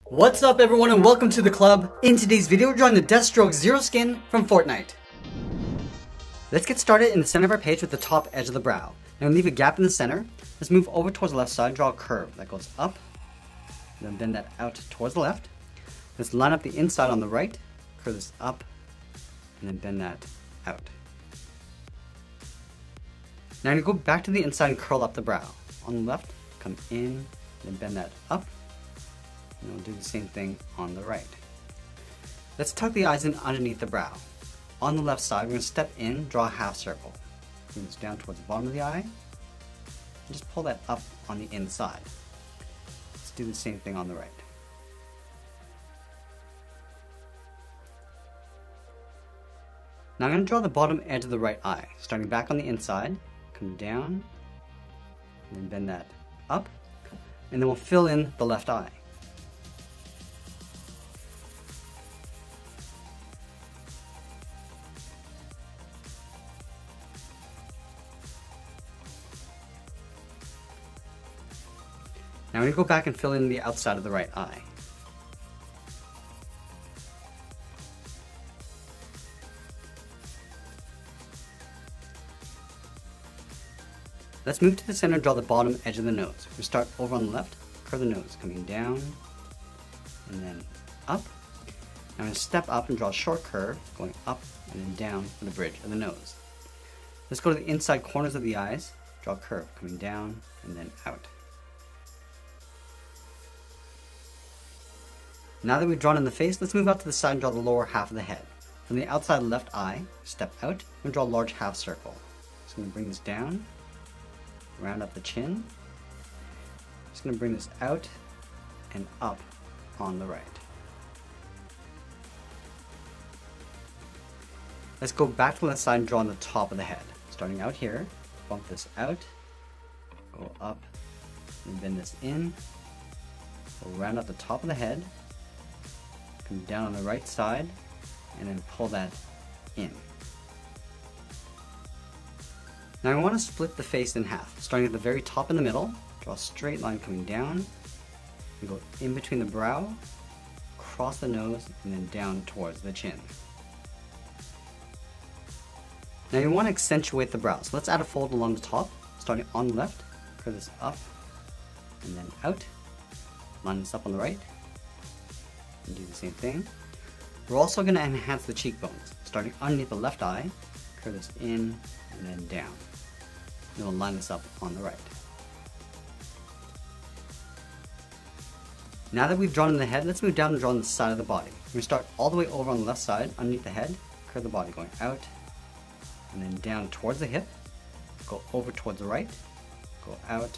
What's up everyone and welcome to the club. In today's video we're drawing the Deathstroke Zero skin from Fortnite. Let's get started in the center of our page with the top edge of the brow. Now leave a gap in the center. Let's move over towards the left side, draw a curve that goes up, then bend that out towards the left. Let's line up the inside on the right, curve this up, and then bend that out. Now I'm going to go back to the inside and curl up the brow. On the left, come in, then bend that up. And we'll do the same thing on the right. Let's tuck the eyes in underneath the brow. On the left side, we're going to step in, draw a half circle. Bring this down towards the bottom of the eye. And just pull that up on the inside. Let's do the same thing on the right. Now I'm going to draw the bottom edge of the right eye. Starting back on the inside, come down, and then bend that up. And then we'll fill in the left eye. Now we're going to go back and fill in the outside of the right eye. Let's move to the center and draw the bottom edge of the nose. We start over on the left, curve the nose, coming down, and then up. Now I'm going to step up and draw a short curve, going up and then down for the bridge of the nose. Let's go to the inside corners of the eyes, draw a curve, coming down and then out. Now that we've drawn in the face, let's move out to the side and draw the lower half of the head. From the outside left eye, step out and draw a large half circle. Just going to bring this down, round up the chin. Just going to bring this out and up on the right. Let's go back to the left side and draw on the top of the head. Starting out here, bump this out, go up, and bend this in. We'll round up the top of the head. Come down on the right side and then pull that in. Now I want to split the face in half. Starting at the very top in the middle, draw a straight line coming down, and go in between the brow, across the nose, and then down towards the chin. Now you want to accentuate the brow, so let's add a fold along the top, starting on the left, curve this up, and then out, line this up on the right, and do the same thing. We're also going to enhance the cheekbones. Starting underneath the left eye, curve this in and then down. Then we'll line this up on the right. Now that we've drawn in the head, let's move down and draw on the side of the body. We're going to start all the way over on the left side, underneath the head, curve the body going out, and then down towards the hip, go over towards the right, go out,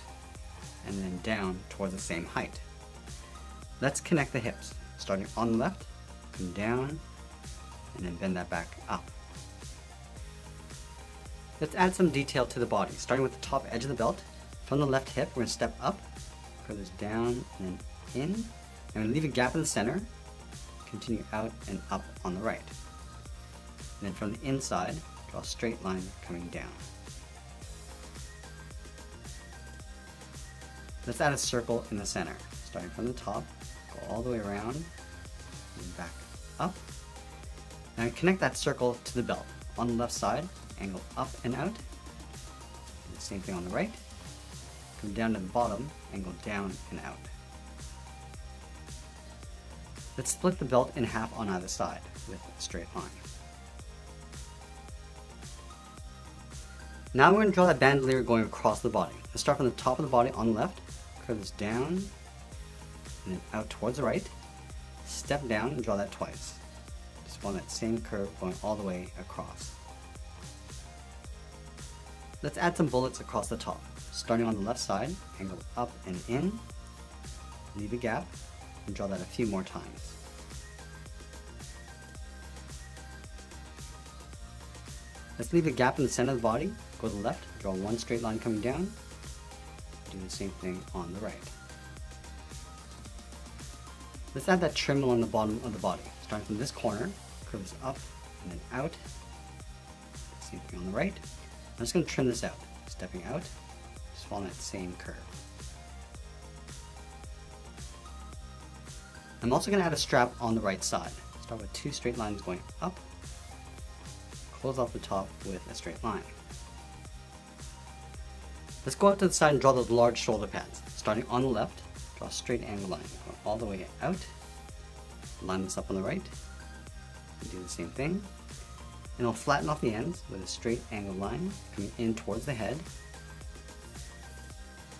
and then down towards the same height. Let's connect the hips. Starting on the left, come down, and then bend that back up. Let's add some detail to the body, starting with the top edge of the belt. From the left hip, we're going to step up, curve this down and then in, and leave a gap in the center, continue out and up on the right. And then from the inside, draw a straight line coming down. Let's add a circle in the center, starting from the top, go all the way around, and back up. Now connect that circle to the belt. On the left side, angle up and out. Do the same thing on the right. Come down to the bottom, angle down and out. Let's split the belt in half on either side with a straight line. Now we're going to draw that bandolier going across the body. Let's start from the top of the body on the left, curve this down, and then out towards the right. Step down and draw that twice. Just follow that same curve going all the way across. Let's add some bullets across the top. Starting on the left side, angle up and in, leave a gap, and draw that a few more times. Let's leave a gap in the center of the body, go to the left, draw one straight line coming down, do the same thing on the right. Let's add that trim along the bottom of the body. Starting from this corner, curve this up and then out. Same thing on the right. I'm just going to trim this out. Stepping out, just follow that same curve. I'm also going to add a strap on the right side. Start with 2 straight lines going up, close off the top with a straight line. Let's go out to the side and draw those large shoulder pads. Starting on the left, draw a straight angle line, going all the way out, line this up on the right, and do the same thing. And I'll flatten off the ends with a straight angle line coming in towards the head.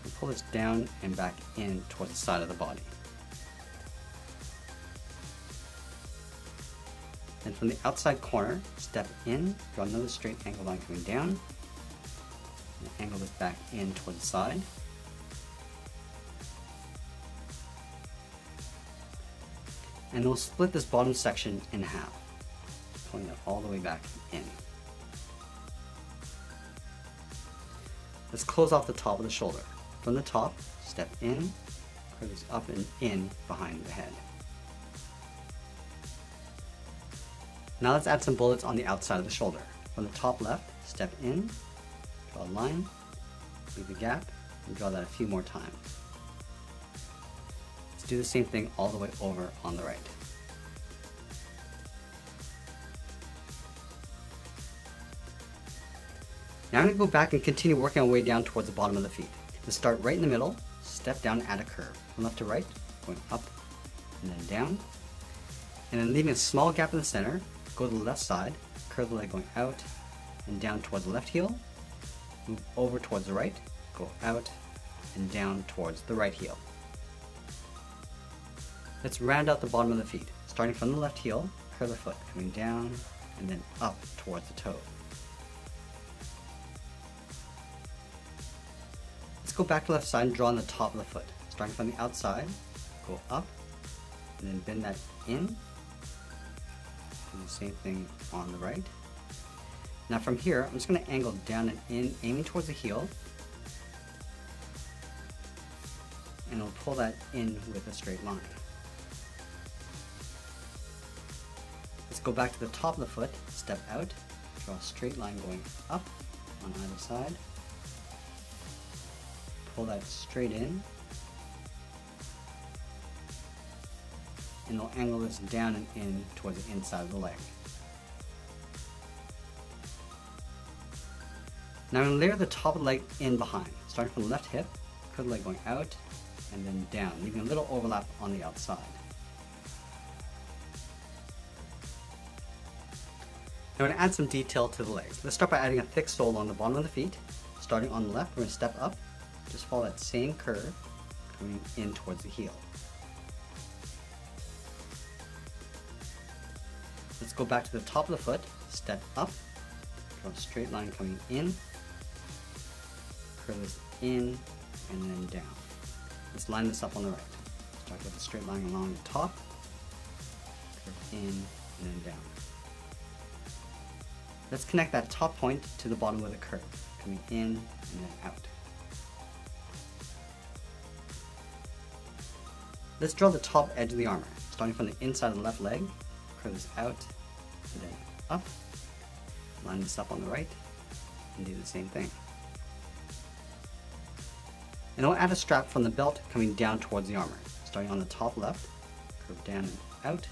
And pull this down and back in towards the side of the body. Then from the outside corner, step in, draw another straight angle line coming down, and angle this back in towards the side. And we'll split this bottom section in half, pulling it all the way back in. Let's close off the top of the shoulder. From the top, step in, curve this up and in behind the head. Now let's add some bullets on the outside of the shoulder. From the top left, step in, draw a line, leave a gap, and draw that a few more times. Let's do the same thing all the way over on the right. Now I'm going to go back and continue working our way down towards the bottom of the feet. Let's start right in the middle, step down, add a curve. From left to right, going up and then down. And then leaving a small gap in the center, go to the left side, curve the leg going out and down towards the left heel, move over towards the right, go out and down towards the right heel. Let's round out the bottom of the feet. Starting from the left heel, curve the foot, coming down and then up towards the toe. Let's go back to the left side and draw on the top of the foot. Starting from the outside, go up and then bend that in. Do the same thing on the right. Now from here, I'm just going to angle down and in, aiming towards the heel. And I'll pull that in with a straight line. Let's go back to the top of the foot, step out, draw a straight line going up on either side. Pull that straight in. And we'll angle this down and in towards the inside of the leg. Now I'm going to layer the top of the leg in behind, starting from the left hip, curve the leg going out and then down, leaving a little overlap on the outside. Now I'm going to add some detail to the legs. Let's start by adding a thick sole on the bottom of the feet. Starting on the left, we're going to step up, just follow that same curve, coming in towards the heel. Let's go back to the top of the foot, step up, draw a straight line coming in, curve this in, and then down. Let's line this up on the right. Start with a straight line along the top, curve in, and then down. Let's connect that top point to the bottom with a curve, coming in and then out. Let's draw the top edge of the armor, starting from the inside of the left leg, curve this out, and then up, line this up on the right, and do the same thing. And I'll add a strap from the belt coming down towards the armor, starting on the top left, curve down and out.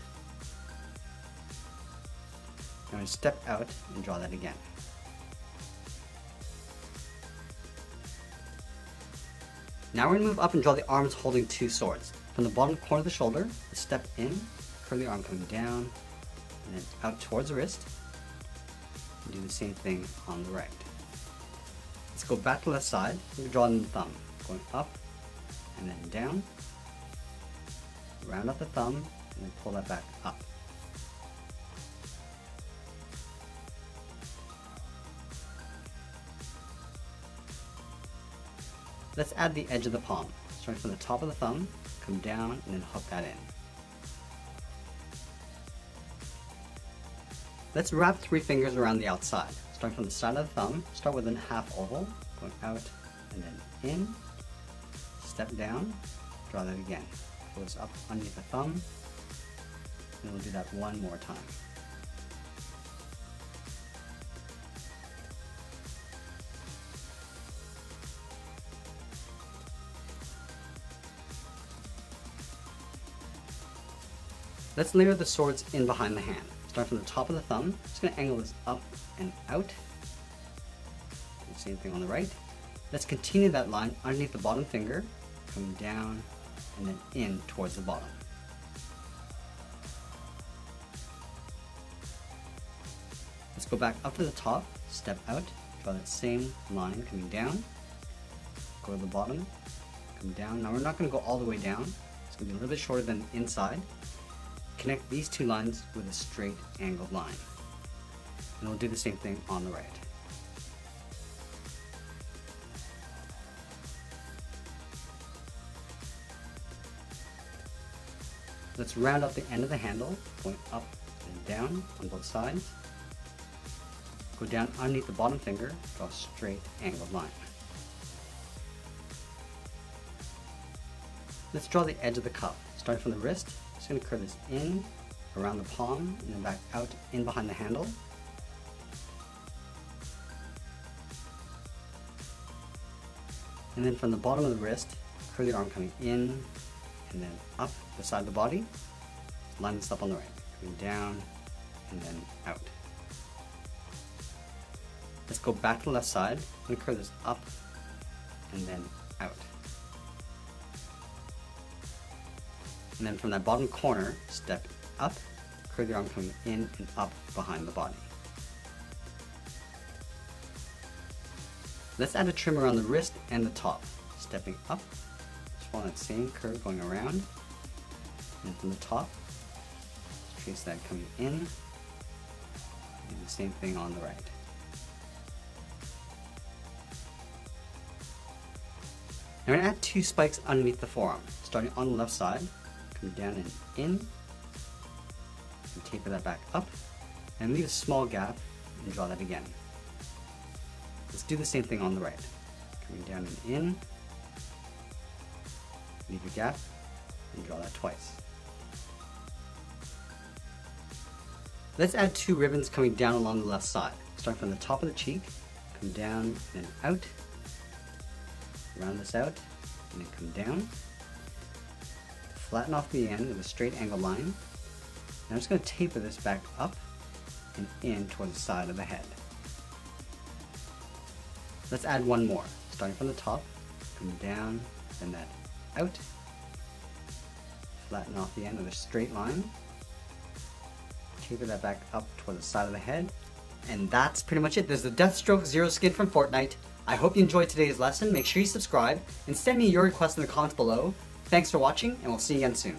Now I step out and draw that again. Now we're going to move up and draw the arms holding 2 swords. From the bottom corner of the shoulder, step in, curve the arm coming down, and then out towards the wrist, and do the same thing on the right. Let's go back to the left side, we're drawing the thumb, going up, and then down, round out the thumb, and then pull that back up. Let's add the edge of the palm, starting from the top of the thumb, come down, and then hook that in. Let's wrap 3 fingers around the outside. Starting from the side of the thumb, start with a half oval, going out and then in, step down, draw that again. Pull this up underneath the thumb, and we'll do that one more time. Let's layer the swords in behind the hand. Start from the top of the thumb. Just going to angle this up and out. Same thing on the right. Let's continue that line underneath the bottom finger, coming down and then in towards the bottom. Let's go back up to the top, step out, draw that same line coming down, go to the bottom, come down. Now we're not going to go all the way down. It's going to be a little bit shorter than inside. Connect these two lines with a straight angled line. And we'll do the same thing on the right. Let's round up the end of the handle, going up and down on both sides. Go down underneath the bottom finger, draw a straight angled line. Let's draw the edge of the cuff. Starting from the wrist, just going to curve this in, around the palm, and then back out in behind the handle. And then from the bottom of the wrist, curve the arm coming in, and then up the side of the body. Line this up on the right, coming down, and then out. Let's go back to the left side. I'm going to curve this up and then out. And then from that bottom corner, step up, curve the arm coming in and up behind the body. Let's add a trim around the wrist and the top. Stepping up, just follow that same curve going around. And from the top, trace that coming in. Do the same thing on the right. Now we're going to add 2 spikes underneath the forearm, starting on the left side, come down and in, and taper that back up, and leave a small gap, and draw that again. Let's do the same thing on the right. Coming down and in, leave a gap, and draw that twice. Let's add 2 ribbons coming down along the left side, starting from the top of the cheek, come down and out, round this out, and then come down. Flatten off the end with a straight angle line. And I'm just going to taper this back up and in toward the side of the head. Let's add 1 more. Starting from the top, come down, then that out. Flatten off the end with a straight line. Taper that back up toward the side of the head. And that's pretty much it. There's the Deathstroke Zero skin from Fortnite. I hope you enjoyed today's lesson. Make sure you subscribe and send me your requests in the comments below. Thanks for watching, and we'll see you again soon.